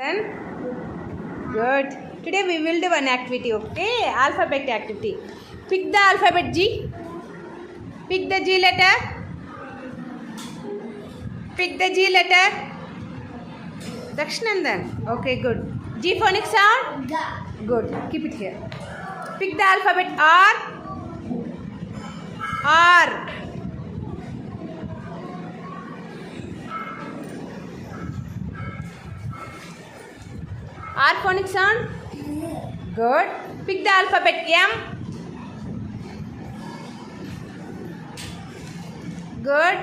Then good. Today we will do one activity, okay? Alphabet activity. Pick the alphabet G. Pick the G letter. Pick the G letter. Dakshinandan. Okay, good. G phonic sound? Ga. Good. Keep it here. Pick the alphabet R. R. R phonic sound? Good. Pick the alphabet M. Good.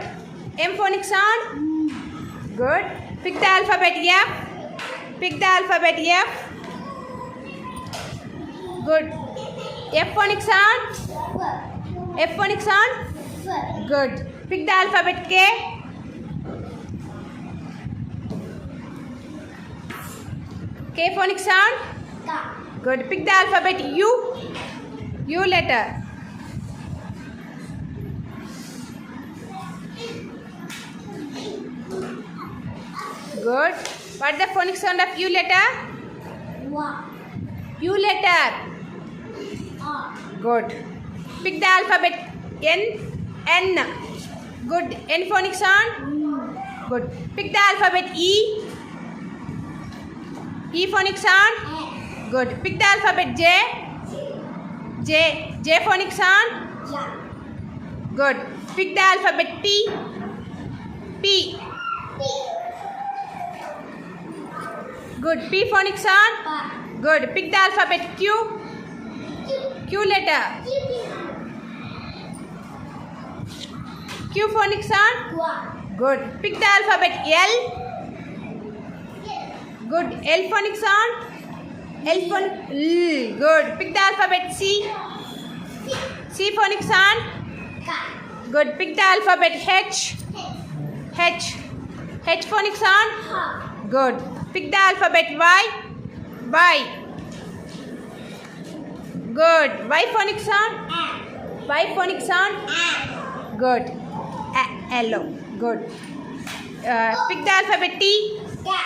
M phonic sound? Good. Pick the alphabet F. Pick the alphabet F. Good. F phonic sound? F phonic sound? Good. Pick the alphabet K. K phonic sound? Ka. Good. Pick the alphabet U. U letter. Good. What is the phonic sound of U letter? Wa. U letter. A. Good. Pick the alphabet N. N. Good. N phonic sound? Good. Pick the alphabet E. E phonic sound? Good. Pick the alphabet J. J. J phonic sound? Ja. Good. Pick the alphabet P. P. Good. P phonic sound? Pa. Good. Pick the alphabet Q. Q letter. Q phonic sound? Kwa. Good. Pick the alphabet L. Good. L phonic sound? L phonic. L. Good. Pick the alphabet C. C phonic sound? Ka. Good. Pick the alphabet H. H. H phonic sound? Ha. Good. Pick the alphabet Y. Y. Good. Y phonic sound? A. Y phonic sound? A. Good. L. Good. Pick the alphabet T. Ka.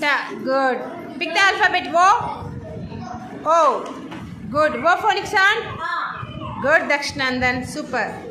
Ta. Good. Pick the alphabet O. O. Good. O phonic sound? A. Good, Dakshinandan. Super.